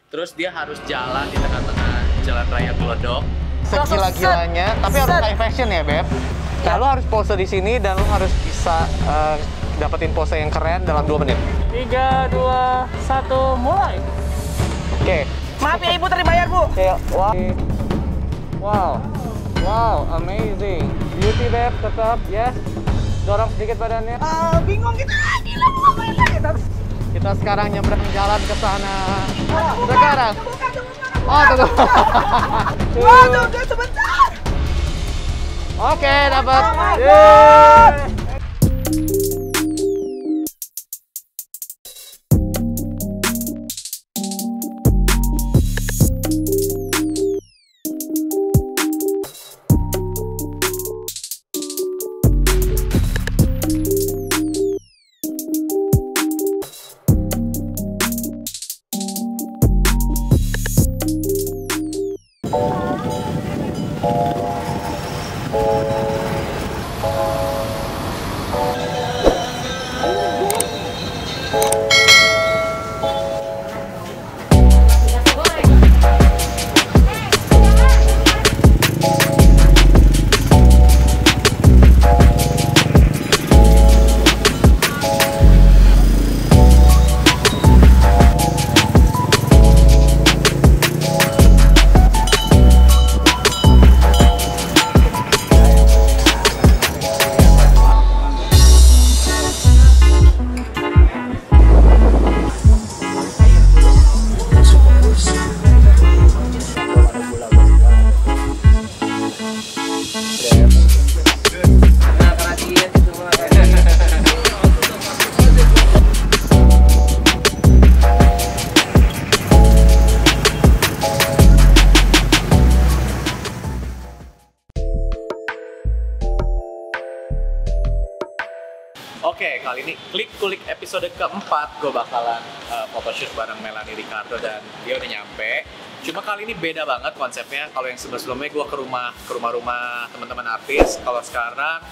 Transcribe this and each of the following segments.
Terus dia harus jalan di tengah-tengah jalan raya Glodok. Segila-gilanya, tapi harus high fashion ya, Beb. Nah, lo harus pose di sini dan lo harus bisa dapetin pose yang keren dalam 2 menit. 3, 2, 1, mulai. Oke. Maaf ya Ibu, terbayar Bu. Oke, wow, amazing. Beauty, Beb, tetap, yes. Dorong sedikit badannya. Bingung kita, gila mau ngapain lagi? Kita sekarang nyebrang jalan ke sana. Sekarang. Oh, tunggu. Wah, tunggu sebentar. Oke, dapat. Oke, kali ini klik kulik episode keempat gue bakalan photoshoot bareng Melanie Ricardo dan dia udah nyampe. Cuma kali ini beda banget konsepnya. Kalau yang sebelumnya gue ke rumah teman-teman artis. Kalau sekarang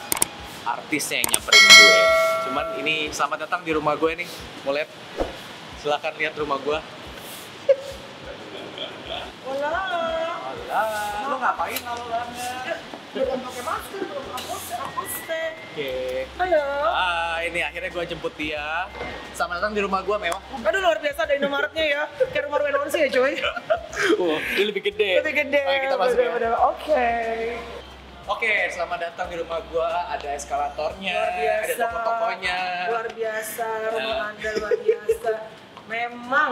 artisnya yang nyamperin gue. Cuman ini selamat datang di rumah gue nih. Mau lihat? Silahkan lihat rumah gue. Hola. Lo ngapain lalu banget? Belum pakai masker, belum hapus. Oke. Ayo. Ini akhirnya gue jemput dia. Selamat datang di rumah gue mewah. Aduh luar biasa ada Indomaretnya ya. Kayak rumah Renonsi ya cuy. Ini lebih gede. Lebih gede. Oke, kita masuk ya. Oke. Oke, selamat datang di rumah gue. Ada eskalatornya, Luar biasa. ada toko-tokonya. Luar biasa, rumah Anda luar biasa. Memang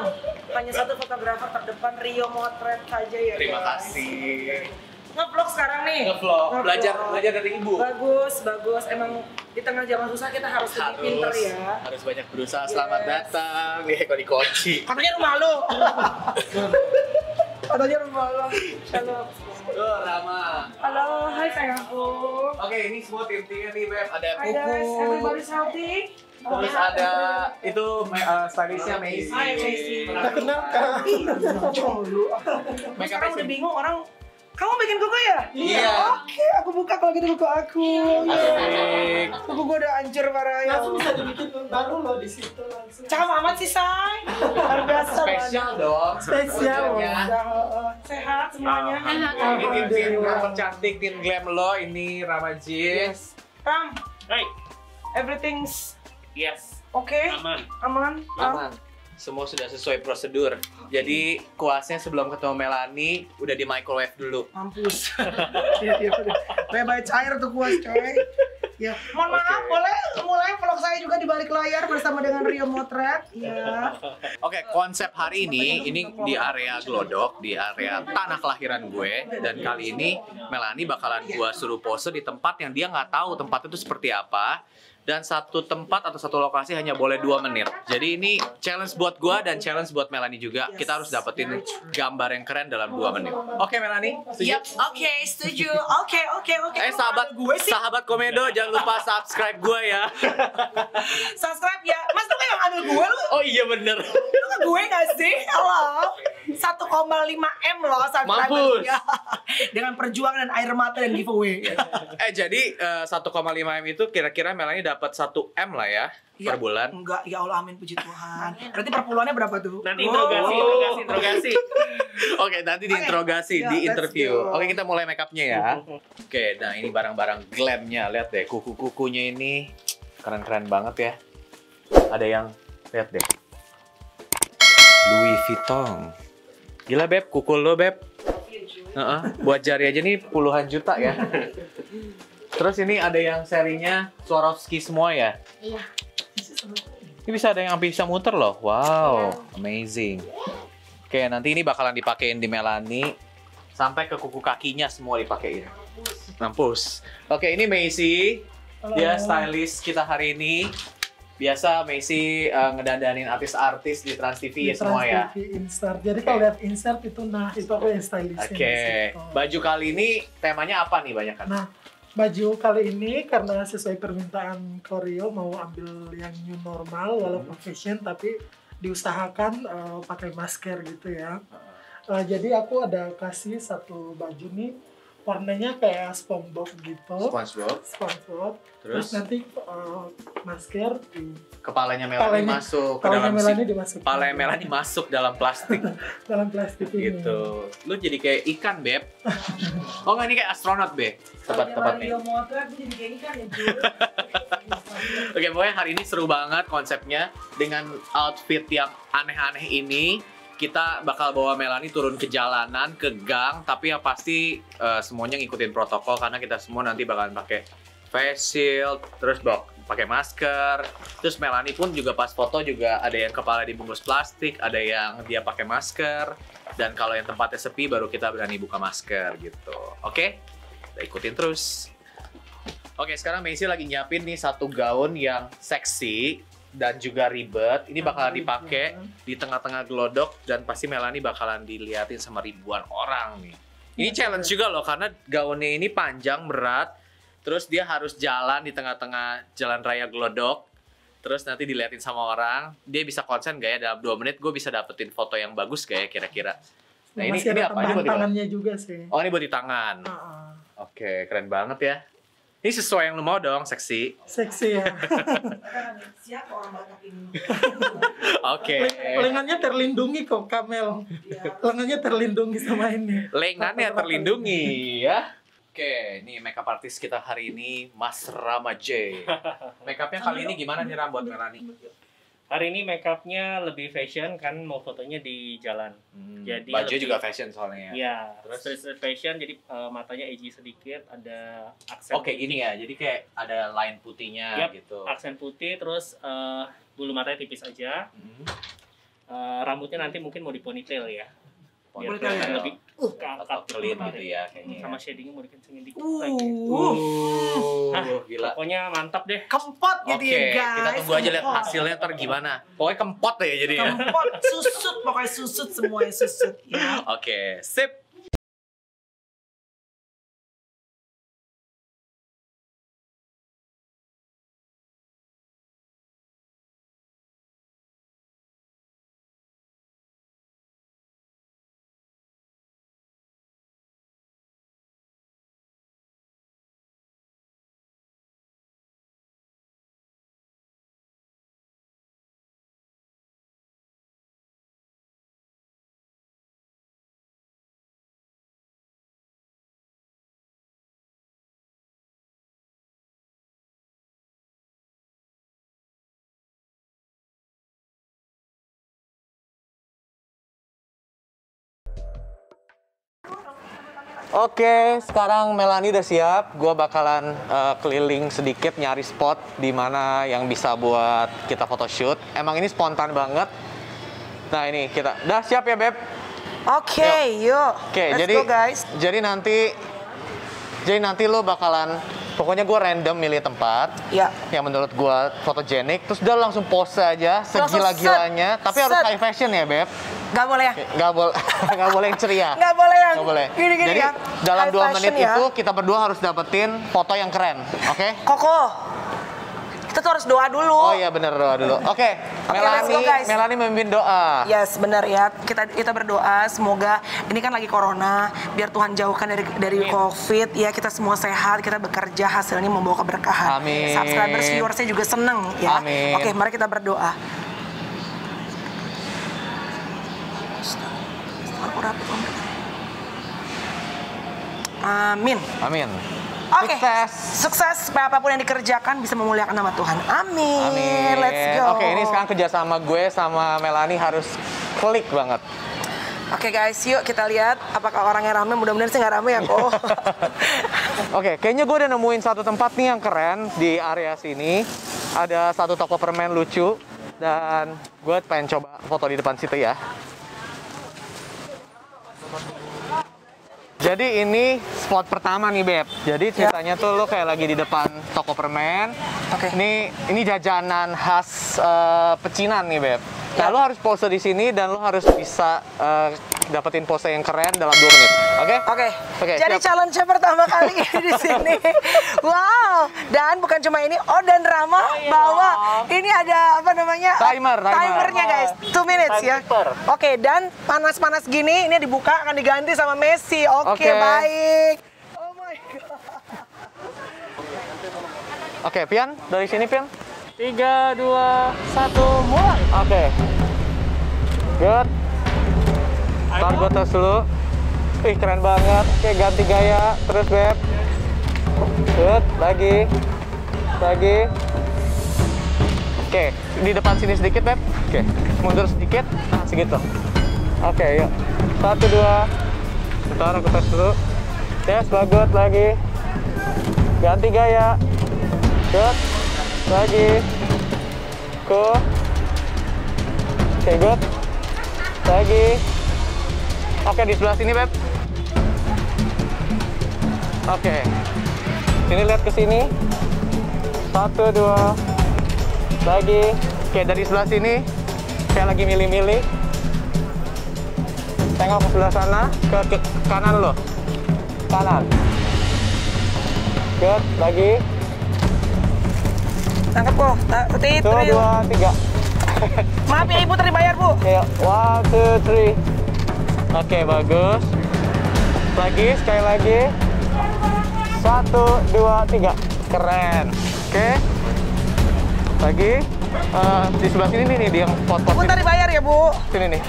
hanya satu fotografer terdepan, Rio Motret saja ya. Terima guys. kasih. Nge-vlog sekarang nih. Nge-vlog, belajar dari ibu. Bagus. Emang di tengah zaman susah kita harus lebih pinter ya. Harus banyak berusaha. Selamat datang. Nih, kok dikunci. Katanya rumah lo. Katanya rumah lo. Halo. Rama. Halo, hai sayangku. Oke, ini semua tim-timnya nih, Beb. Ada Hi guys, Kuku. everybody's healthy. Terus ada itu stylistnya Macy. Hai Macy. Tak kenal kan? Sekarang udah bingung orang. Kamu bikin kuku ya? Iya. Oke, aku buka kalau gitu kuku aku. Asik. Kuku gua udah hancur parah ya. Langsung bisa dibikin baru loh di situ langsung. Cakep amat sih, Say. Luar biasa. Spesial dong. Spesial. Konsepnya. Sehat semuanya. Ini tim cantik, tim glam lo. Ini Rama Jin. Yes. Ram, Hai. everything's Yes. okay? Aman. Aman? Ram? Aman. Semua sudah sesuai prosedur. Jadi kuasnya sebelum ketemu Melanie udah di microwave dulu. Mampus. Iya, udah. Bye-bye cair tuh kuas, coy. Ya, mohon maaf, boleh mulai vlog saya juga di balik layar bersama dengan Rio Motret. Iya. Oke, konsep hari ini di area Glodok, di area tanah kelahiran gue. Dan kali ini Melanie bakalan gue suruh pose di tempat yang dia nggak tahu tempat itu seperti apa. Dan satu tempat atau satu lokasi hanya boleh 2 menit. Jadi ini challenge buat gue dan challenge buat Melanie juga. Kita harus dapetin gambar yang keren dalam 2 menit. Oke, Melanie? Setuju? Yap, oke, setuju. Oke. Sahabat Komedo, jangan lupa subscribe gue ya. Subscribe ya. Mas, lu yang ambil gue lu. Oh iya bener. Lu ke gue gak sih? Halo. 1,5 M loh subscribe. Mampus. Dengan perjuangan dan air mata dan giveaway. Jadi 1,5 M itu kira-kira Melanie dapat 1 M lah ya per bulan. Enggak, ya Allah amin puji Tuhan. Berarti per bulannya berapa tuh? Nanti interogasi. Oke, nanti diinterogasi, Ya, di let's interview. go. Oke, kita mulai make upnya ya. Oke, nah ini barang-barang glamnya. Lihat deh, kuku-kukunya ini keren-keren banget ya. Ada yang, lihat deh, Louis Vuitton. Gila Beb, kuku lo Beb. Buat jari aja nih puluhan juta ya. Terus ini ada yang serinya Swarovski semua ya? Iya. Ini bisa ada yang sampai bisa muter loh. Wow, amazing. Oke, nanti ini bakalan dipakein di Melanie sampai ke kuku kakinya semua dipakein. Mampus. Oke, ini Macy. Dia stylist kita hari ini. Biasa Macy ngedandanin artis-artis di Trans TV ya semua ya. Trans TV Insert. Jadi kalau lihat insert itu, nah itu aku yang stylistnya. Oke, baju kali ini temanya apa nih banyak kan? Nah, baju kali ini karena sesuai permintaan Koreo mau ambil yang new normal walaupun fashion tapi diusahakan pakai masker gitu ya. Jadi aku ada kasih satu baju nih warnanya kayak SpongeBob gitu. SpongeBob. Terus nanti masker di kepalanya Melanie masuk ke dalam kepalanya Melanie masuk dalam plastik. dalam plastik ini. Gitu. Lu jadi kayak ikan, Beb. Oh enggak, ini kayak astronot, Beb. Tepat nih. Rio Motret jadi kayak ikan ya, Ju. Oke, pokoknya hari ini seru banget konsepnya. Dengan outfit yang aneh-aneh ini, kita bakal bawa Melanie turun ke jalanan, ke gang, tapi yang pasti semuanya ngikutin protokol karena kita semua nanti bakalan pakai face shield, terus pakai masker. Terus Melanie pun juga pas foto juga ada yang kepala dibungkus plastik, ada yang dia pakai masker, dan kalau yang tempatnya sepi baru kita berani buka masker gitu. Oke? Kita ikutin terus. Oke, sekarang Macy lagi nyiapin nih satu gaun yang seksi dan juga ribet. Ini bakalan dipakai di tengah-tengah glodok dan pasti Melanie bakalan diliatin sama ribuan orang nih. Ini challenge juga loh karena gaunnya ini panjang, berat. Terus dia harus jalan di tengah-tengah jalan raya glodok. Terus nanti diliatin sama orang. Dia bisa konsen gak ya dalam 2 menit gue bisa dapetin foto yang bagus gak ya kira-kira. Nah ini ada apa aja buat tangannya juga sih. Oh ini buat di tangan. Oke, keren banget ya. Ini sesuai yang lu mau dong, seksi. Seksi ya. Siapa orang Batak ini? Oke. Lengannya terlindungi kok, Kamel. Lengannya terlindungi sama ini. Lengannya terlindungi ya. Oke, nih makeup artist kita hari ini Mas Rama J. Makeupnya kali ini gimana nih Ram buat Melanie? Hari ini makeupnya lebih fashion kan mau fotonya di jalan. Jadi baju lebih, juga fashion soalnya. Ya, terus fashion jadi matanya edgy sedikit, ada aksen. Oke, gini ya. Jadi kayak ada line putihnya gitu. Aksen putih terus bulu matanya tipis aja. Rambutnya nanti mungkin mau di ponytail ya. Biar kelihatan lebih atau clean gitu ya kayaknya. Sama shadingnya mau dikencengin dikit lagi. Gila. Pokoknya mantap deh. Kempot gitu ya guys. Kita tunggu aja lihat hasilnya ntar gimana. Pokoknya kempot ya jadi ya. Kempot, susut, pokoknya susut semuanya susut ya. Oke, sip. Oke, sekarang Melanie udah siap. Gua bakalan keliling sedikit nyari spot di mana yang bisa buat kita photoshoot. Emang ini spontan banget. Nah ini kita, udah siap ya Beb? Oke, yuk. Oke, Let's jadi go, guys. Jadi nanti lo bakalan, pokoknya gue random milih tempat yang menurut gue fotogenik, terus udah langsung pose aja segila-gilanya, tapi harus high fashion ya Beb. Gak boleh ya? Gak boleh yang ceria. Gak boleh yang Gak boleh. gini-gini Jadi ya. dalam High 2 fashion menit ya. itu kita berdua harus dapetin foto yang keren, oke? Koko. Kita tuh harus doa dulu. Oh iya bener, doa dulu. Oke, let's go, guys. Melani memimpin doa. Yes, benar ya. Kita berdoa semoga ini kan lagi corona, biar Tuhan jauhkan dari COVID ya. Kita semua sehat, kita bekerja, hasilnya membawa keberkahan. Amin. Subscribers, viewersnya juga seneng ya. Amin. Oke, mari kita berdoa. Amin. Amin. Oke, sukses supaya apapun yang dikerjakan bisa memuliakan nama Tuhan. Amin. Amin. Let's go. Oke, ini sekarang kerjasama gue sama Melani harus klik banget. Oke guys, yuk kita lihat apakah orangnya rame. Mudah-mudahan sih nggak rame ya kok. Oke, kayaknya gue udah nemuin satu tempat nih yang keren di area sini. Ada satu toko permen lucu dan gue pengen coba foto di depan situ ya. Jadi ini spot pertama nih Beb. Jadi ceritanya tuh lo kayak lagi di depan toko permen. Oke. Ini jajanan khas pecinan nih Beb. Nah, lo harus pose di sini dan lo harus bisa dapetin pose yang keren dalam 2 menit. Oke? Oke. Jadi siap. challenge pertama kali ini di sini. Wow. Dan bukan cuma ini, dan Rama bawa ini ada apa namanya? Timernya guys. 2 minutes ya. Oke, dan panas-panas gini ini dibuka akan diganti sama Messi. Oke, baik. Oh my god. Oke, Pian, dari sini Pian. 3, 2, 1, mulai. Oke. Good. Ntar gue tes dulu. Ih, keren banget. Oke, ganti gaya. Terus, Beb. Good. Lagi. Oke, di depan sini sedikit, Beb. Oke, mundur sedikit. Nah, segitu. Oke, yuk. 1, 2. Bentar, aku tes dulu. Yes, bagus. Lagi. Ganti gaya. Good. Lagi. Cool. Oke, good. Lagi. Oke, di sebelah sini, Beb. Oke. Sini lihat ke sini. 1, 2. Lagi. Oke, dari sebelah sini. Kayak lagi milih-milih. Tengok ke sebelah sana. Ke kanan lo. Kanan. Good. Lagi. Tangkap Bu. 1, 2, 3. Maaf ya Ibu, tadi bayar Bu. Ayo, 1, 2, 3. Oke, bagus. Lagi, sekali lagi. 1, 2, 3. Keren. Oke. Lagi. Di sebelah sini nih, di yang pot-pot Bu ini. tadi bayar ya Bu. Sini nih.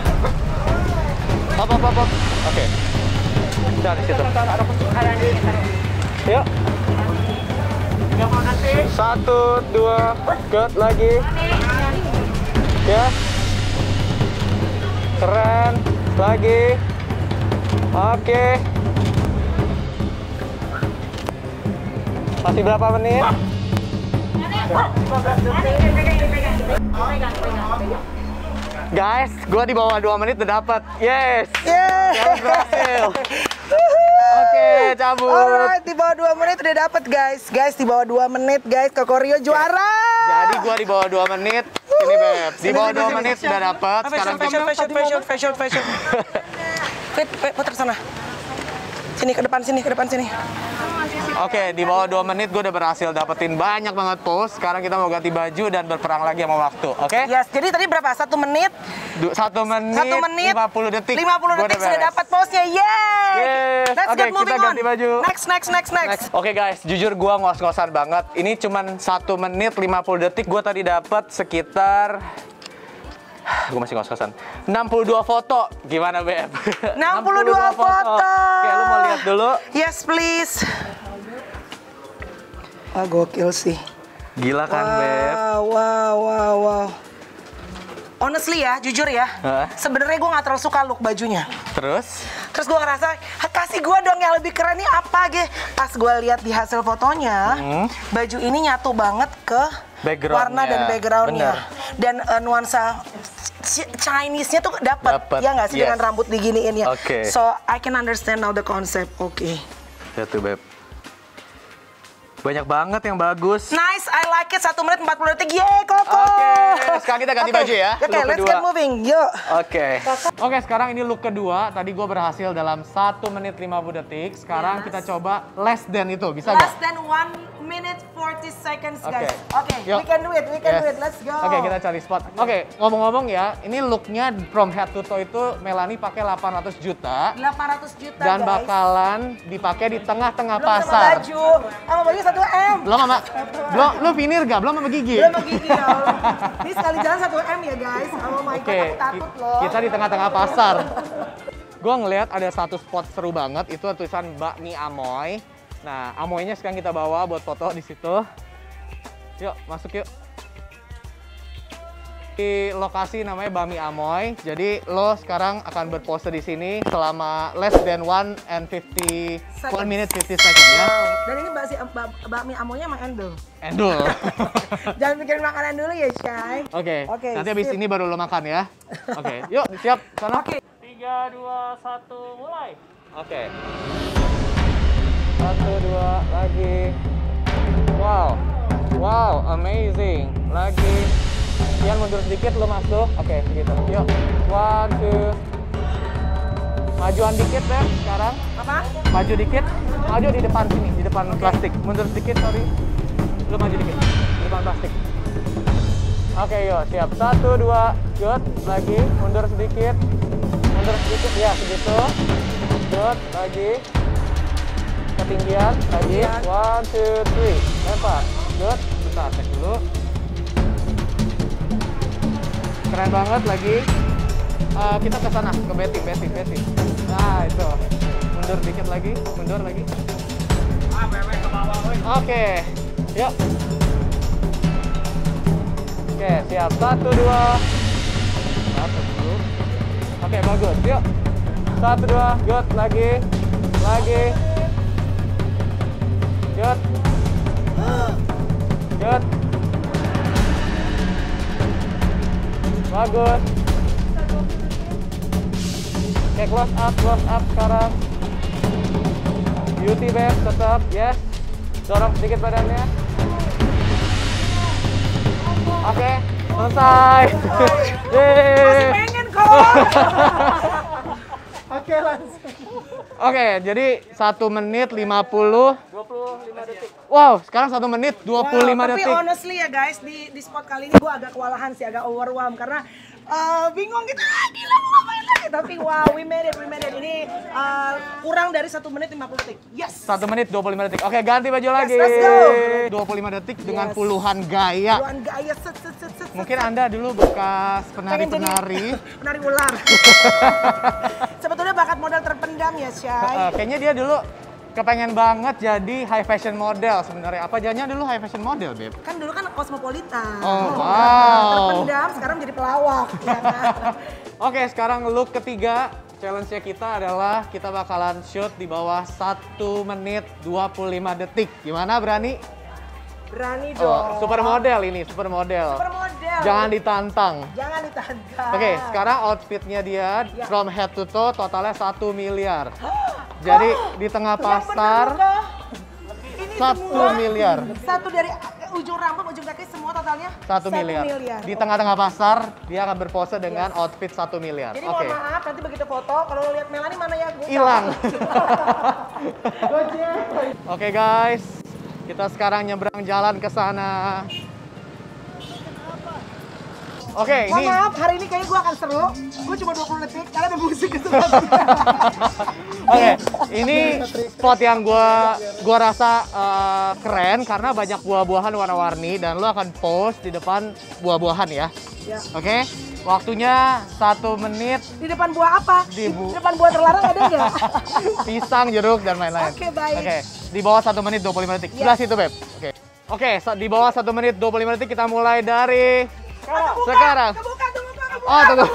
Hop. Oke. Dari situ. Yuk. 1, 2, good. Lagi. Ya. Keren. Lagi. Oke. Masih berapa menit? Guys, gue di bawah 2 menit udah dapat. Yes. Challenge berhasil. Oke, cabut. Alright, di bawah 2 menit udah dapet guys. Guys, di bawah 2 menit guys, Koko Rio juara. Jadi gua di bawah 2 menit. Ini Beb. Di bawah 2 menit udah dapat. Sekarang Fashion. Fit, putar sana. Sini ke depan sini. Oke, di bawah 2 menit gue udah berhasil dapetin banyak banget pose. Sekarang kita mau ganti baju dan berperang lagi sama waktu. Oke? Yes, jadi tadi berapa? 1 menit? 1 menit 50 detik. 50 detik sudah dapat pose-nya. Yeay! Let's Oke, get moving kita ganti on. baju. Next. Oke guys, jujur gue ngos-ngosan banget. Ini cuman 1 menit 50 detik. Gue tadi dapat sekitar gue masih ngos-ngosan 62 foto. Gimana Beb? 62 foto. Oke, lu mau lihat dulu? Yes please. Wah, gokil sih. Gila kan Beb? Wow. Honestly ya, jujur ya, Hah? sebenarnya gue nggak terlalu suka look bajunya. Terus Terus gue ngerasa, kasih gue dong yang lebih keren nih apa ge. Pas gue lihat di hasil fotonya, baju ini nyatu banget ke Background-nya. warna dan backgroundnya. Bener. Dan nuansa Chinese-nya tuh dapat, Dapet, ya nggak sih yes. dengan rambut diginiin ya. Oke. So I can understand now the concept. Oke. ya tuh Beb. Banyak banget yang bagus. Nice, I like it. 1 menit 40 detik. Yeay, Koko. Oke, sekarang kita ganti baju ya. Oke, Look let's kedua. get moving. Yuk. Oke, sekarang ini look kedua. Tadi gue berhasil dalam 1 menit 50 detik. Sekarang kita coba less than itu. Bisa nggak? Less than 1 minutes 40 seconds Oke. guys. Oke, Yuk. we can do it, let's go. Oke, kita cari spot. Oke, ngomong-ngomong ya, ini looknya from head to toe itu Melanie pakai 800 juta. 800 juta Dan guys. bakalan dipakai di tengah-tengah Belum sama pasar. baju, sama baju 1M. Belum, lu finir gak? Belum sama gigi? Belum sama gigi ya Allah. Ini sekali jalan 1M ya guys. Oh my Oke, god, aku takut loh. kita di tengah-tengah pasar. Gue ngelihat ada satu spot seru banget, itu tulisan Bakmi Amoy. Nah, Amoynya sekarang kita bawa buat foto di situ. Yuk, masuk yuk. Di lokasi namanya Bakmi Amoy. Jadi lo sekarang akan berpose di sini selama less than 1 minute 50 second ya. Wow. Dan ini bakmi amoynya emang endul. Endul. Jangan pikirin makanan dulu ya, Shay. Oke. Oke, Nanti habis sip. ini baru lo makan ya. Oke. Yuk, siap. Sana. Oke. 3, 2, 1, mulai. Oke. 1, 2, lagi. Wow. Wow, amazing. Lagi. Ian mundur sedikit, lo masuk. Oke, begitu. Yuk. 1, 2. Majuan dikit, Beb, sekarang. Apa? Maju dikit. Maju di depan sini, di depan plastik. Mundur sedikit, sorry. Lo maju dikit. Di depan plastik. Oke, yuk. Siap. 1, 2. Good. Lagi. Mundur sedikit. Mundur sedikit. Ya, segitu. Good. Lagi. Ketinggian. Lagi. 1, 2, 3. Lempar. Good. Bentar, cek dulu. Keren banget lagi. Kita ke sana, ke Betty. Nah, itu. Mundur dikit lagi, mundur lagi. Oke. Yuk. Oke, siap. 1, 2. 1, 2. Oke, bagus. Yuk. 1, 2. Good. Lagi. Lagi. Good. Good. Bagus. Oke, close up sekarang. Beauty babe, tetap, yes. Dorong sedikit badannya. Oke, selesai. Masih pengen kok. Oke, langsung. Oke, jadi 1 menit 25 detik. Wow, sekarang 1 menit 25 Tapi detik. honestly ya guys, di spot kali ini gue agak kewalahan sih, agak overwhelmed karena bingung gitu, gila mau ngapain lagi. Tapi wow, we made it. Ini kurang dari 1 menit 50 detik. Yes. 1 menit 25 detik. Oke, ganti baju lagi. let's go. 25 detik dengan Yes. puluhan gaya. Puluhan gaya set. Mungkin Anda dulu bekas Pengen penari-penari. jadi penari ular. Sebetulnya bakat modal terpendam ya, Shay. Kayaknya dia dulu kepengen banget jadi high fashion model sebenarnya. Apa jangan dulu high fashion model, Beb? Kan dulu kan kosmopolitan. Oh, wow. Terpendam, sekarang jadi pelawak. Ya kan? Oke, sekarang look ketiga. Challenge-nya kita adalah kita bakalan shoot di bawah 1 menit 25 detik. Gimana, berani? Berani dong. Oh, supermodel ini, supermodel. Supermodel. Jangan ditantang. Jangan ditantang. Oke, sekarang outfitnya dia Ya. from head to toe totalnya 1 miliar. Jadi di tengah Yang bener pasar kok. Ini 1 semua, miliar. Satu dari ujung rambut, ujung kaki semua totalnya 1 miliar. Di tengah-tengah pasar dia akan berpose dengan outfit 1 miliar. Jadi Oke. mohon maaf, nanti begitu foto, kalau lo lihat Melanie mana ya? Gua Hilang. Gojek. Oke guys, kita sekarang nyebrang jalan ke sana. Oke, Mohon ini maaf, hari ini kayaknya gue akan seru. Gue cuma 20 detik, karena ada musik gitu. Oke, ini spot yang gua rasa keren karena banyak buah-buahan warna-warni dan lo akan pose di depan buah-buahan ya. Ya. Oke, waktunya 1 menit. Di depan buah apa? Di Di depan buah terlarang ada nggak? Pisang, jeruk dan lain-lain. Oke, baik. Oke, di bawah 1 menit 25 detik. Ya. Sebelah situ, Beb. Oke, di bawah 1 menit 25 detik kita mulai dari sekarang. Kebuka. Oh, tunggu.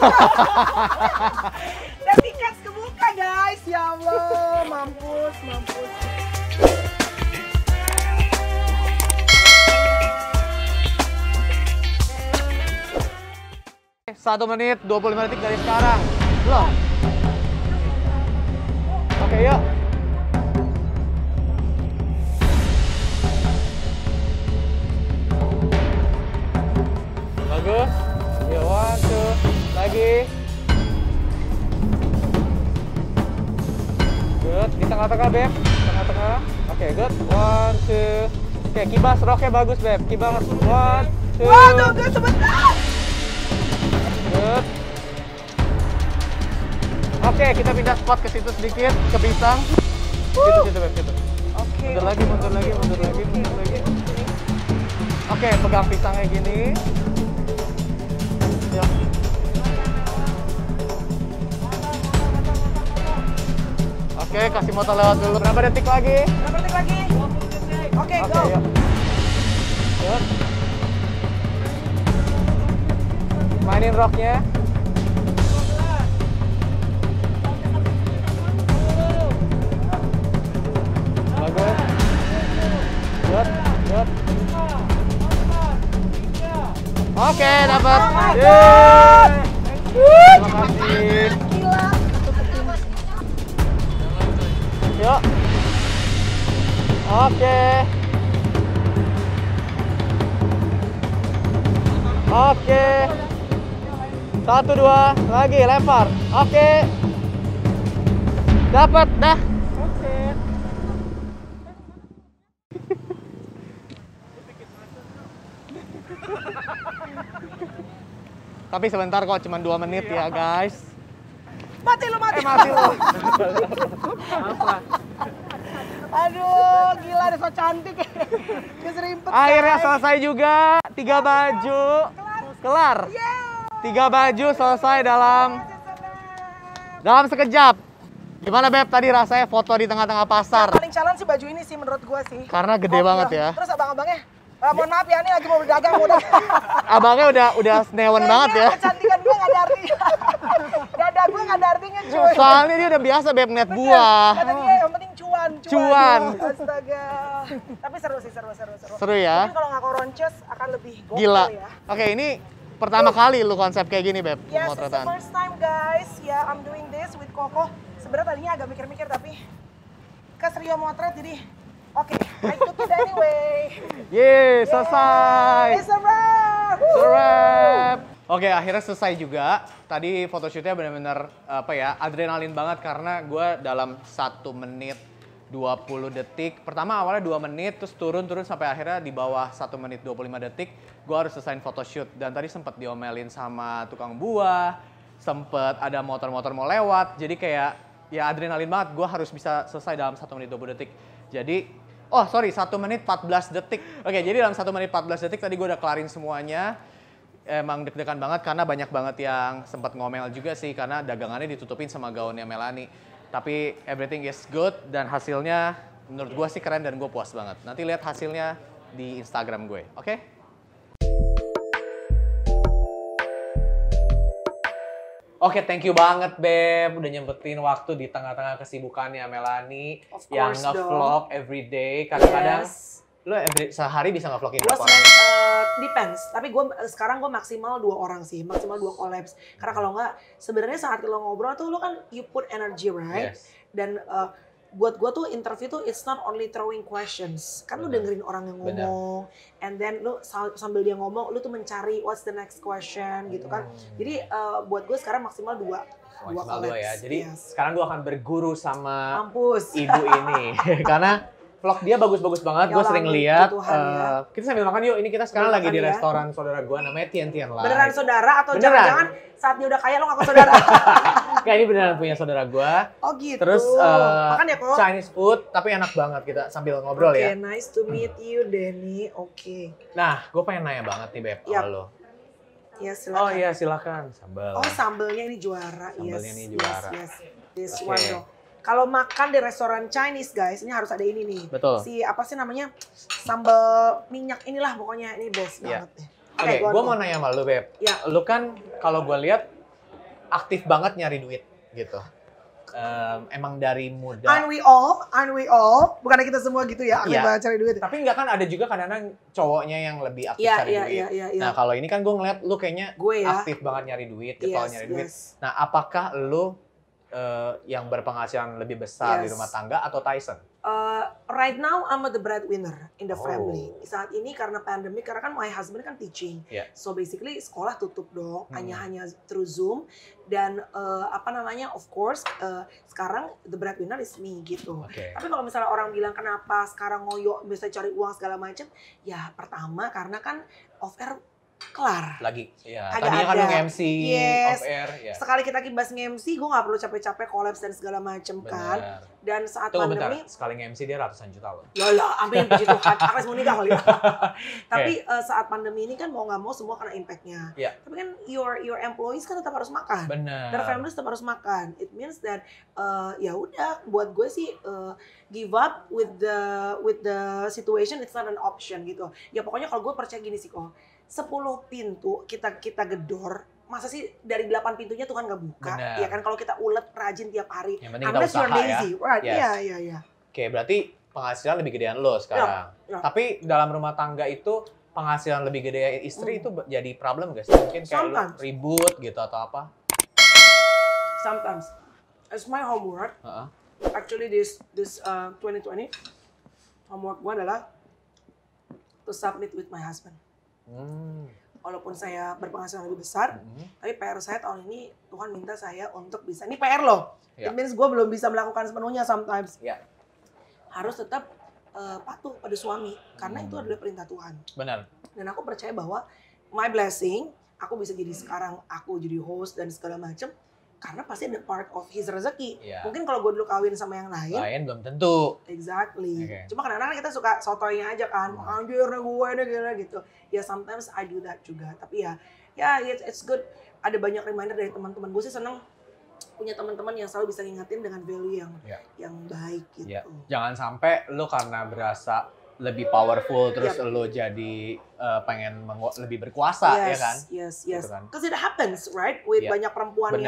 Dan tiket kebuka guys, ya Allah, mampus. 1 menit 25 detik dari sekarang. Loh. Oke, yuk. Bagus. Yuk, 1, 2. Lagi. Good. Di tengah-tengah, Beb. Tengah-tengah. Oke, good. 1, 2. Oke, kibas roknya bagus, Beb. Kibas. 1, 2. Wah, tunggu sebentar. Good. Oke, kita pindah spot ke situ sedikit, ke pisang. Situ, Beb, situ. Oke. Mundur lagi. Oke, pegang pisangnya gini. Ya. Oke, kasih motor lewat dulu. Berapa detik lagi? Oke, Oke, go. yuk. Good. Mainin rocknya. Bagus. Good. Oke, dapat. Yeay. Terima kasih. Gila. Yuk. Oke. Oke. 1, 2, lagi lempar. Oke. Dapat dah. Oke. Tapi sebentar kok, cuma 2 menit ya guys. Mati lu. Mati lo. Aduh, gila dia so cantik. Keserimpet. Akhirnya selesai juga. 3 baju. Kelar. 3 baju selesai dalam sekejap. Gimana Beb tadi rasanya foto di tengah-tengah pasar? Paling challenge sih baju ini sih menurut gua sih. Karena gede banget ya. Terus abang-abangnya, mohon maaf ya, ini lagi mau berdagang. Abangnya udah senewan banget ya. Kecantikan gua nggak ada artinya. Dada gua nggak ada artinya cuy. Soalnya dia udah biasa Beb ngeliat buah. Kata dia yang penting cuan. Cuan. Astaga. Tapi seru sih, seru. Seru ya. Mungkin kalau nggak koronces akan lebih gokil Gila. ya. Oke, ini pertama kali lu konsep kayak gini Beb, Yes, it's the pemotretan. first time guys. Ya, I'm doing this with Koko. Sebenarnya tadinya agak mikir-mikir tapi kes Rio motret jadi oke, I took it anyway. Yeay, selesai. It's a wrap. Wrap. Oke, akhirnya selesai juga. Tadi photoshootnya benar-benar adrenalin banget karena gue dalam 1 menit 20 detik. Pertama awalnya 2 menit, terus turun sampai akhirnya di bawah 1 menit 25 detik. Gue harus selesaiin photoshoot. Dan tadi sempat diomelin sama tukang buah, sempet ada motor-motor mau lewat. Jadi kayak ya adrenalin banget. Gue harus bisa selesai dalam 1 menit 20 detik. Jadi, 1 menit 14 detik. Oke, jadi dalam 1 menit 14 detik tadi gue udah kelarin semuanya. Emang deg-degan banget karena banyak banget yang sempat ngomel juga sih karena dagangannya ditutupin sama gaunnya Melanie. Tapi everything is good dan hasilnya menurut gue sih keren dan gue puas banget. Nanti lihat hasilnya di Instagram gue, oke? Oke, thank you banget Beb udah nyempetin waktu di tengah-tengah kesibukannya Melanie Of yang course nge-vlog everyday. Kadang-kadang Yes. lu sehari bisa nge-vlogin Gue berapa orang? depends, tapi sekarang gue maksimal 2 orang sih, maksimal 2 collabs. Karena kalau nggak, sebenarnya saat lo ngobrol tuh lo kan you put energy, right? Yes. Dan buat gue tuh interview tuh it's not only throwing questions, kan lo dengerin orang yang ngomong, and then lo sambil dia ngomong, lo tuh mencari what's the next question gitu kan. Jadi buat gue sekarang maksimal 2 Maksimal 2 ya. Jadi yes. sekarang gue akan berguru sama Mampus. ibu ini karena vlog dia bagus-bagus banget. Gue sering lihat. Ya. Kita sambil makan yuk. Ini kita sekarang lagi di ya. restoran saudara gue namanya Tian Lai. Beneran saudara atau Beneran. jangan-jangan saat dia udah kaya lo ngaku saudara? Kayak ini beneran punya saudara gue. Oh gitu. Terus makan ya kok. Chinese food tapi enak banget kita sambil ngobrol ya. Oke, nice to meet you Denny. Oke. Nah, gue pengen nanya banget nih Beb sama lo. Ya silakan. Oh iya silakan sambal. Oh sambelnya ini juara. Sambelnya ini juara. Yes. This Oke. one dong. Kalau makan di restoran Chinese guys, ini harus ada ini nih. Betul. Si apa sih namanya? Sambal minyak inilah pokoknya ini best Iya. banget. Oke, gue mau nanya sama lu Beb. Ya. Lu kan kalau gue lihat aktif banget nyari duit gitu. Emang dari muda. Aren't we all? Bukannya kita semua gitu ya, aktif Iya. banget cari duit. Tapi nggak kan ada juga kadang-kadang cowoknya yang lebih aktif Iya, cari iya, duit. iya. Nah kalau ini kan gue ngeliat lu kayaknya Gue ya. aktif banget nyari duit, getol Yes, nyari duit. yes. Nah apakah lu yang berpenghasilan lebih besar di rumah tangga atau Tyson? Right now I'm the breadwinner in the family. Saat ini karena pandemic, karena kan my husband kan teaching, so basically sekolah tutup dong, hanya through Zoom. Dan of course sekarang the breadwinner is me gitu. Tapi kalau misalnya orang bilang kenapa sekarang ngoyo bisa cari uang segala macam, ya pertama karena kan off air kelar. Lagi, ya. Tadinya kan nge-MC, off air. Ya. Sekali kita kibas nge-MC, gue gak perlu capek-capek collabs dan segala macem kan. Dan saat pandemi, sekali nge-MC dia ratusan juta loh. Yalah, amin, puji Tuhan. Aku mau nikah kali ya. Tapi saat pandemi ini kan mau gak mau semua kena impact-nya. Tapi kan your employees kan tetap harus makan. Benar. Their families tetap harus makan. It means that ya udah, buat gue sih give up with the situation, it's not an option gitu. Ya pokoknya kalau gue percaya gini sih kok. 10 pintu kita gedor, masa sih dari 8 pintunya Tuhan nggak buka? Ya kan kalau kita ulet rajin tiap hari. Unless you're lazy, right? Iya. Oke, berarti penghasilan lebih gedean lo sekarang. Tapi dalam rumah tangga itu penghasilan lebih gede istri itu jadi problem gak sih? Mungkin kayak lo ribut gitu atau apa? Sometimes. As my homework, actually this 2020, homework gue adalah to submit with my husband. Walaupun saya berpenghasilan lebih besar, tapi PR saya tahun ini Tuhan minta saya untuk bisa, ini PR loh. It means gue belum bisa melakukan sepenuhnya sometimes. Harus tetap patuh pada suami, karena itu adalah perintah Tuhan. Benar. Dan aku percaya bahwa my blessing, aku bisa jadi sekarang, aku jadi host dan segala macam, karena pasti ada part of his rezeki. Mungkin kalau gue dulu kawin sama yang lain belum tentu. Exactly. Cuma kadang-kadang kita suka sotoynya aja kan, anjir gue ini gitu. Ya sometimes I do that juga. Tapi ya it's good. Ada banyak reminder dari teman-teman. Gue sih seneng punya teman-teman yang selalu bisa ngingetin dengan value yang baik gitu. Jangan sampai lo karena berasa lebih powerful terus lo jadi pengen lebih berkuasa, ya kan? Yes. Because it happens, right? With banyak perempuan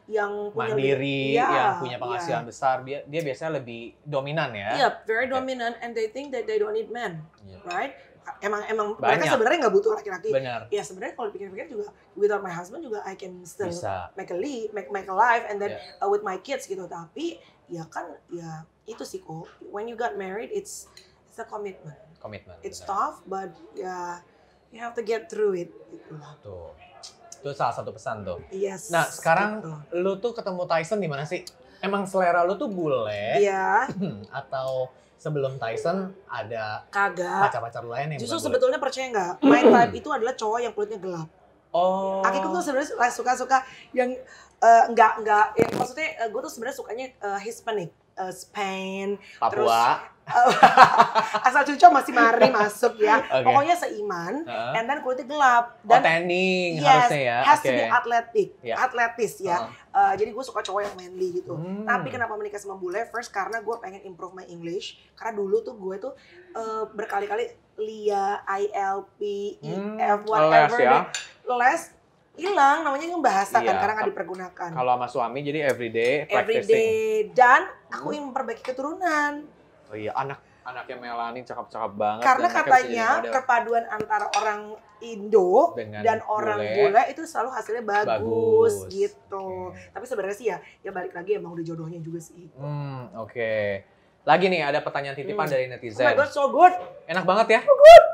yang punya mandiri, yang punya penghasilan besar, dia biasanya lebih dominan ya. Very dominant, and they think that they don't need men, right? Emang mereka sebenarnya nggak butuh laki-laki. Benar. Ya sebenarnya kalau dipikir-pikir juga, without my husband juga I can still make a life, and then with my kids gitu. Tapi ya itu sih kok. When you got married, it's a commitment. It's tough, but you have to get through it. Tuh. Itu salah satu pesan tuh. Yes. Nah, sekarang lu tuh ketemu Tyson di mana sih? Emang selera lu tuh bule? Iya. Atau sebelum Tyson ada pacar-pacar lain yang justru sebetulnya percaya nggak? My type itu adalah cowok yang kulitnya gelap. Akiku tuh sebenarnya suka yang enggak maksudnya gue tuh sebenarnya sukanya Hispanic, Spain, Papua. Terus asal cucu masih mari masuk ya. Pokoknya seiman, and then kulitnya gelap dan tanning harusnya ya. Has to be atletis ya. Jadi gue suka cowok yang manly gitu. Tapi kenapa menikah sama bule? First karena gue pengen improve my English. Karena dulu tuh gue tuh berkali-kali LIA, ILP, EF, whatever. Les hilang, namanya bahasa kan, karena nggak dipergunakan. Kalau sama suami jadi everyday practicing. Everyday, dan aku ingin memperbaiki keturunan. Oh iya, anaknya Melanie cakep-cakep banget. Karena katanya perpaduan antara orang Indo dan orang bule itu selalu hasilnya bagus gitu. Tapi sebenarnya sih ya balik lagi emang udah jodohnya juga sih. Oke. Lagi nih ada pertanyaan titipan dari netizen. Oh my God, so good. Enak banget ya? So good.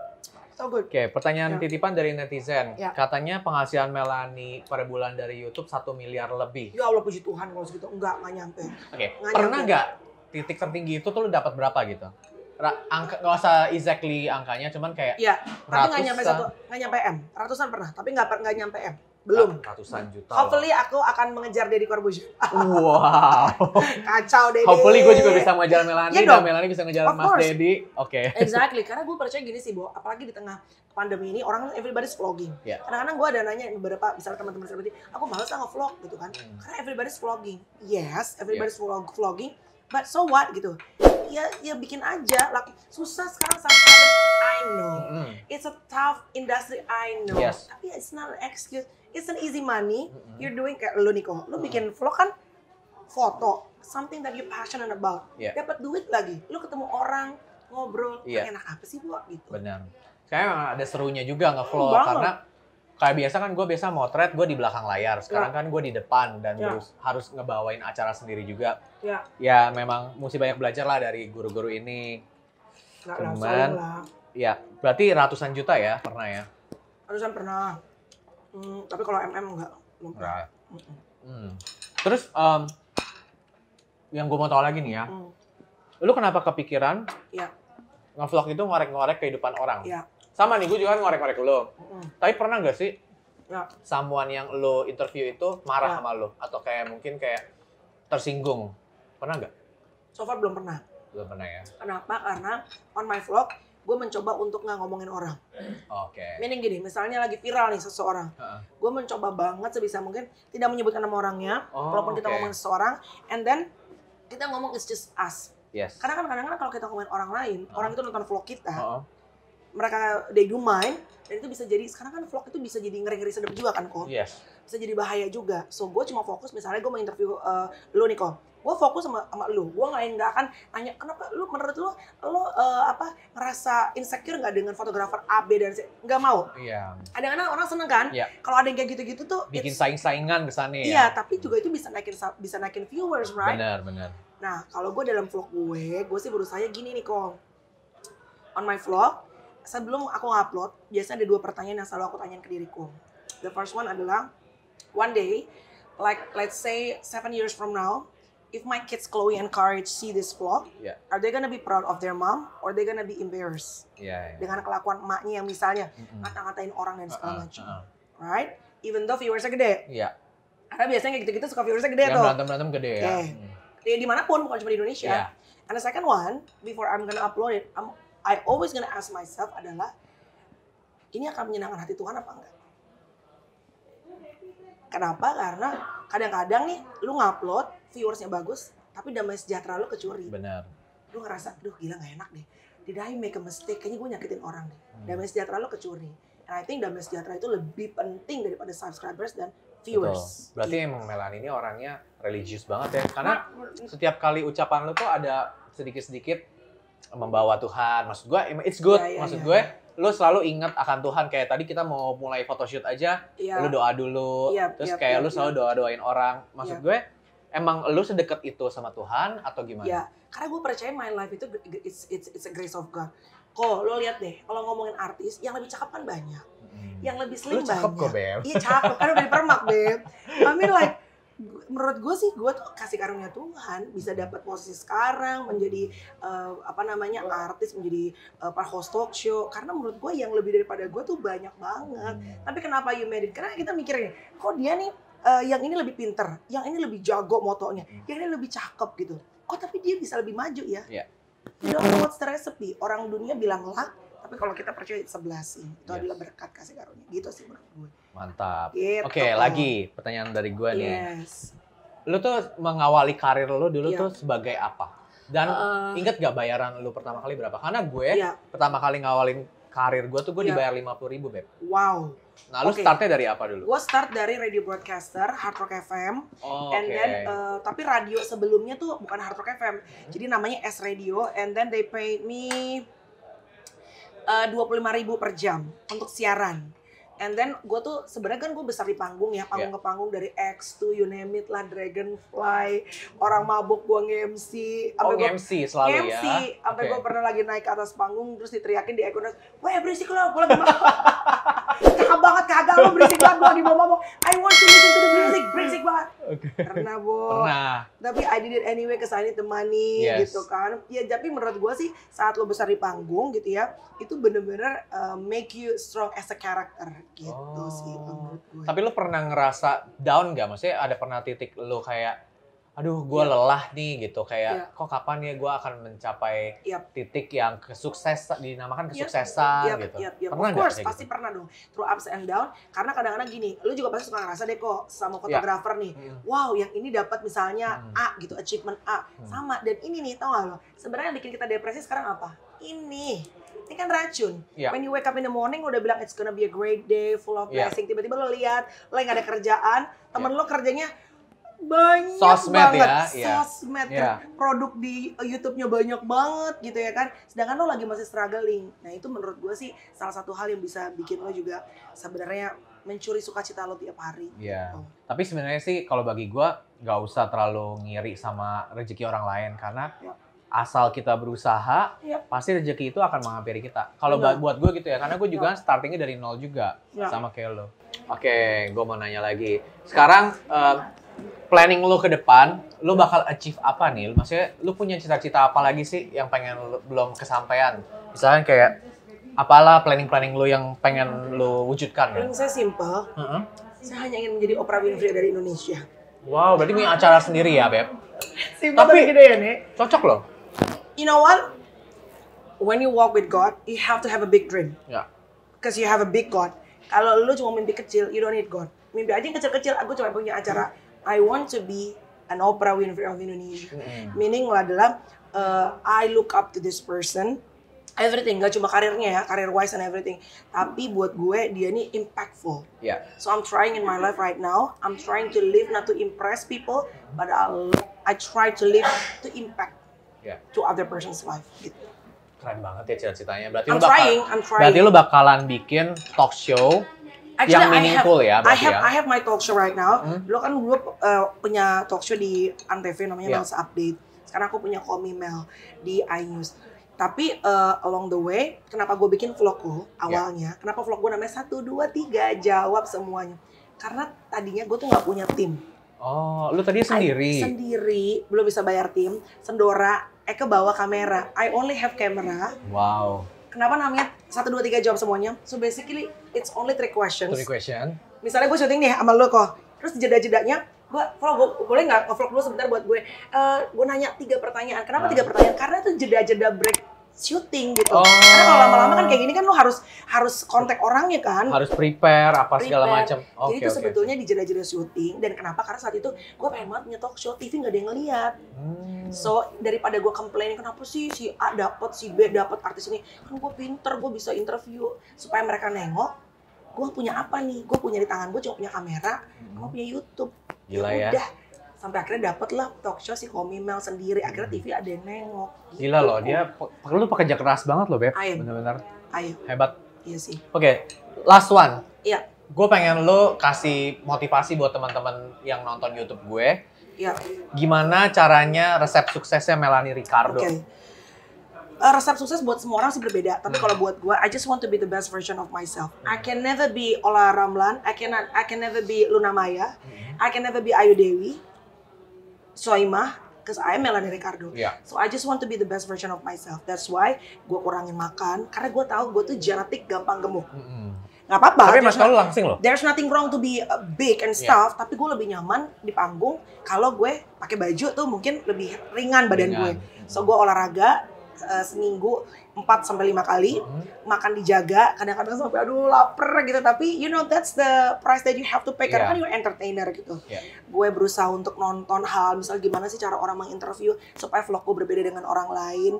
So good. Oke, pertanyaan titipan dari netizen. Katanya penghasilan Melanie per bulan dari YouTube 1 miliar lebih. Ya Allah, puji Tuhan kalau segitu. Enggak nyampe. Pernah nggak titik tertinggi itu tuh lu dapat berapa gitu? Angka nggak usah exactly angkanya, cuman kayak tapi nggak nyampe M. Ratusan pernah, tapi nggak nyampe M. Belum. Ratusan juta. Hopefully aku akan mengejar Deddy Corbuzier. Wow. Kacau Deddy. Hopefully gue juga bisa mengejar Melanie dan Melanie bisa mengejar Mas Deddy. Oke. Exactly, karena gue percaya gini sih, Bo. Apalagi di tengah pandemi ini orang everybody's vlogging. Kadang-kadang gue ada nanya beberapa misalnya teman-teman selebriti, aku malas nge-vlog gitu kan. Karena everybody's vlogging. Yes, everybody's vlogging. But so what gitu. Ya bikin aja. Susah sekarang sama I know. It's a tough industry, I know. Tapi it's not an excuse. It's an easy money. You're doing kayak lu Niko. Lu bikin vlog kan foto. Something that you're passionate about. Dapat duit lagi. Lu ketemu orang, ngobrol. Enak apa sih Bu? Gitu. Benar. Kayaknya memang ada serunya juga nge-vlog. Karena kayak biasa kan gue biasa motret, gue di belakang layar. Sekarang kan gue di depan dan harus ngebawain acara sendiri juga. Ya memang mesti banyak belajar lah dari guru-guru ini. Cuman, ya berarti ratusan juta ya pernah ya? Ratusan pernah. Tapi kalau enggak, belum pernah. Terus yang gue mau tahu lagi nih ya, lu kenapa kepikiran nge-vlog itu ngorek-ngorek kehidupan orang? Sama nih, gue juga kan ngorek-ngorek lo. Tapi pernah nggak sih someone yang lo interview itu marah sama lo? Atau kayak mungkin kayak tersinggung? Pernah nggak? So far belum pernah. Belum pernah ya? Kenapa? Karena on my vlog, gue mencoba untuk nggak ngomongin orang. Meaning gini, misalnya lagi viral nih seseorang. Gue mencoba banget sebisa mungkin tidak menyebutkan nama orangnya, walaupun kita ngomongin seseorang, and then kita ngomong it's just us. Karena kan kadang-kadang kalau kita ngomongin orang lain, orang itu nonton vlog kita, mereka they do mind, dan itu bisa jadi, sekarang kan vlog itu bisa jadi ngeri-ngeri sedap juga kan kok. Bisa jadi bahaya juga. So gue cuma fokus, misalnya gue mau interview lu nih kok. Gue fokus sama lu, gue nggak akan tanya kenapa lu menurut lu ngerasa insecure nggak dengan fotografer A, B dan C, nggak mau. Kadang-kadang orang seneng kan, kalau ada yang kayak gitu-gitu tuh bikin saing-saingan kesannya ya. Iya, tapi juga itu bisa naikin viewers, right? Benar. Nah, kalau gue dalam vlog gue sih berusaha gini nih kok. On my vlog, sebelum aku ngupload, biasanya ada 2 pertanyaan yang selalu aku tanyain ke diriku. The first one adalah, one day, like let's say 7 years from now, if my kids Chloe and Courage see this vlog, are they gonna be proud of their mom or they gonna be embarrassed dengan kelakuan emaknya yang misalnya ngata-ngatain orang dan segala macam, right? Even though viewersnya gede, karena biasanya kayak gitu-gitu suka viewersnya gede tuh. Berantem gede ya. Ya dimanapun, bukan cuma di Indonesia. And the second one, before I'm gonna upload it, I always gonna ask myself adalah, ini akan menyenangkan hati Tuhan apa enggak? Kenapa? Karena kadang-kadang nih, lu ngupload, viewersnya bagus, tapi damai sejahtera lu kecuri. Benar. Lu ngerasa, aduh gila gak enak deh. Did I make a mistake? Kayaknya gue nyakitin orang deh. Damai sejahtera lu kecuri. And I think damai sejahtera itu lebih penting daripada subscribers dan viewers. Berarti emang Melanie ini orangnya religius banget ya. Karena setiap kali ucapan lu tuh ada sedikit-sedikit membawa Tuhan. Maksud gue, it's good. Maksud gue, lu selalu ingat akan Tuhan. Kayak tadi kita mau mulai photoshoot aja, lu doa dulu. Terus kayak lu selalu doa-doain orang. Maksud gue, emang lu sedekat itu sama Tuhan atau gimana? Ya, karena gue percaya my life itu it's a grace of God. Kok lo lihat deh, kalau ngomongin artis, yang lebih cakep kan banyak. Yang lebih slim banyak. Lu cakep kok, Beb. Iya cakep, kan udah dipermak, Beb. I mean like, menurut gue sih, gue tuh kasih karunia Tuhan bisa dapat posisi sekarang menjadi artis, menjadi host talk show. Karena menurut gue yang lebih daripada gue tuh banyak banget. Tapi kenapa you made it? Karena kita mikirnya, kok dia nih yang ini lebih pinter, yang ini lebih jago motonya, yang ini lebih cakep gitu. Kok tapi dia bisa lebih maju ya? You don't know what's the recipe. Orang dunia bilang luck, tapi kalau kita percaya it's a blessing. Itu adalah berkat kasih karunia. Gitu sih menurut gue. Mantap. Gitu. Oke, lagi pertanyaan dari gue nih. Lu tuh mengawali karir lu dulu tuh sebagai apa? Dan inget gak bayaran lu pertama kali berapa? Karena gue pertama kali ngawalin karir gue tuh gue dibayar 50.000, Beb. Wow. Nah, lu startnya dari apa dulu? Gue start dari radio broadcaster, Hard Rock FM. And then, tapi radio sebelumnya tuh bukan Hard Rock FM. Jadi namanya S Radio. And then they paid me 25.000 per jam untuk siaran. And then gue tuh sebenarnya kan gue besar di panggung ya, panggung ke panggung dari X to you name it lah, Dragonfly, orang mabuk gue nge-MC. Nge-MC selalu ya? Sampai gue pernah lagi naik ke atas panggung terus diteriakin di Econos, weh berisik lo, gue lagi mabuk. Kakak banget, kagak lo berisik banget, gue lagi mau mabuk. I want to listen to the music, berisik banget. Pernah, Bo. Pernah. Tapi I did it anyway, cause I need the money gitu kan. Ya tapi menurut gue sih saat lo besar di panggung gitu ya, itu bener-bener make you strong as a character. Gitu sih menurut gue. Tapi lu pernah ngerasa down gak? Maksudnya ada pernah titik lu kayak, aduh gue lelah nih gitu. Kayak kok kapan ya gue akan mencapai titik yang dinamakan kesuksesan gitu. Pernah of course, gak? pasti pernah dong. Through ups and down. Karena kadang-kadang gini, lu juga pasti suka ngerasa deh kok sama fotografer nih. Wow, yang ini dapat misalnya A gitu, achievement A. Sama, dan ini nih tau gak lo? Sebenarnya yang bikin kita depresi sekarang apa? Ini kan racun. When you wake up in the morning, lo udah bilang it's gonna be a great day, full of blessing. Tiba-tiba lo lihat, lo gak ada kerjaan, temen lo kerjanya banyak banget. Sosmed. Produk di YouTube-nya banyak banget gitu ya kan. Sedangkan lo lagi masih struggling. Nah itu menurut gue sih salah satu hal yang bisa bikin lo juga sebenarnya mencuri sukacita lo tiap hari. Iya. Gitu. Tapi sebenarnya sih kalau bagi gue nggak usah terlalu ngiri sama rezeki orang lain karena asal kita berusaha, pasti rezeki itu akan menghampiri kita. Kalau buat gue gitu ya, karena gue juga startingnya dari nol juga sama kayak lo. Oke, gue mau nanya lagi. Sekarang planning lo ke depan, lo bakal achieve apa nih? Maksudnya lo punya cita-cita apa lagi sih yang pengen lo, belum kesampaian? Misalnya kayak apalah planning lo yang pengen lo wujudkan? Planning saya simple. Saya hanya ingin menjadi Oprah Winfrey dari Indonesia. Wow, berarti punya acara sendiri ya, Beb? Simple tapi gede ya, Nek. Cocok loh. You know what? When you walk with God, you have to have a big dream. Ya. Because you have a big God. Kalau lu cuma mimpi kecil, you don't need God. Mimpi aja yang kecil-kecil, aku cuma punya acara. I want to be an Oprah Winfrey of Indonesia. Meaning adalah, I look up to this person. Everything, gak cuma karirnya ya, career wise and everything. Tapi buat gue, dia ini impactful. Yeah. So I'm trying in my life right now. I'm trying to live not to impress people, but I try to live to impact to other person's life. Gitu. Keren banget ya cita-citanya. Berarti I'm trying. Berarti lu bakalan bikin talk show yang meaningful ya. I have my talk show right now. Dulu kan gue punya talk show di Antv namanya Mel's Update. Sekarang aku punya Call Me Mel di iNews. Tapi along the way, kenapa gue bikin vlogku awalnya? Kenapa vlog gue namanya 1, 2, 3 jawab semuanya? Karena tadinya gue tuh nggak punya tim. Oh, lu tadi sendiri? Sendiri, belum bisa bayar tim. Sendora, Eka bawa kamera. I only have camera. Wow. Kenapa namanya 1, 2, 3 jawab semuanya? So basically, it's only 3 questions. 3 question. Misalnya gue syuting nih sama lo kok. Terus jeda-jedanya, gue boleh nggak nge-vlog dulu sebentar buat gue. Gue nanya 3 pertanyaan. Kenapa 3 pertanyaan? Karena itu jeda-jeda break syuting gitu. Karena kalau lama-lama kan kayak gini kan lo harus kontak orangnya kan. Harus prepare apa segala macam. Jadi itu sebetulnya di jeda-jeda syuting. Dan kenapa? Karena saat itu gue pengen banget punya talk show, TV nggak ada yang ngeliat. So daripada gue komplain kenapa sih si A dapat, si B dapat artis ini, kan gue pinter, gue bisa interview supaya mereka nengok. Gue punya apa nih? Gue punya di tangan gue cuma punya kamera, gue punya YouTube. Gila ya. Udah. Sampai akhirnya dapet lah talk show si Call Me Mel sendiri. Akhirnya TV ada yang nengok. Gitu. Gila loh, dia lu pekerja keras banget loh, Beb. Bener-bener. Hebat. Iya sih. Oke, last one. Iya. Gue pengen lu kasih motivasi buat teman-teman yang nonton YouTube gue. Iya. Gimana caranya resep suksesnya Melanie Ricardo? Oke. Resep sukses buat semua orang sih berbeda. Tapi kalau buat gue, I just want to be the best version of myself. I can never be Ola Ramlan. I can never be Luna Maya. I can never be Ayu Dewi. Soimah, because I am Melanie Ricardo. So I just want to be the best version of myself. That's why gue kurangin makan, karena gue tahu gue tuh genetik gampang gemuk. Nggak apa-apa. Tapi mas kalau langsing loh. There's nothing wrong to be big and stuff, tapi gue lebih nyaman di panggung kalau gue pakai baju tuh mungkin lebih ringan badan gue. So gue olahraga seminggu 4-5 kali, makan dijaga, kadang-kadang sampai aduh lapar gitu, tapi you know that's the price that you have to pay karena kan you're entertainer gitu. Gue berusaha untuk nonton hal, misalnya gimana sih cara orang menginterview supaya vlog gue berbeda dengan orang lain.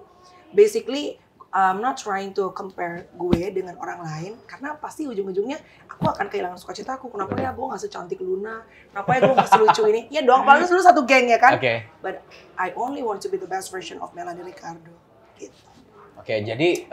Basically, I'm not trying to compare gue dengan orang lain karena pasti ujung-ujungnya aku akan kehilangan sukacita aku. Kenapa ya gue nggak secantik Luna? Kenapa ya gue nggak selucu ini? Ya dong, paling lu satu geng ya kan? But I only want to be the best version of Melanie Ricardo. Gitu. Oke, jadi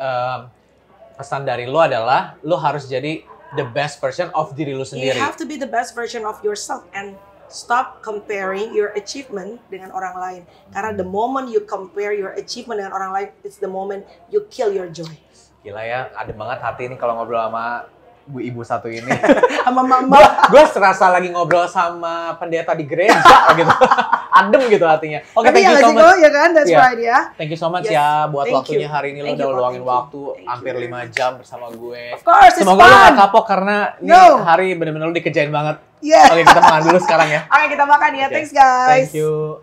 pesan dari lo adalah lo harus jadi the best version of diri lo sendiri. You have to be the best version of yourself and stop comparing your achievement dengan orang lain. Karena the moment you compare your achievement dengan orang lain, it's the moment you kill your joy. Gila ya, adem banget hati ini kalau ngobrol sama bu ibu satu ini. Sama mama. Gue serasa lagi ngobrol sama pendeta di gereja gitu. Adem gitu hatinya. Oke, thank you so much. Ya kan? That's right ya. Thank you so much ya buat waktunya hari ini. Lo udah luangin waktu hampir 5 jam bersama gue. Of course, it's fun. Semoga lo gak kapok karena ini hari bener-bener lo dikerjain banget. Oke, kita makan dulu sekarang ya. Oke, kita makan ya. Thanks guys. Thank you.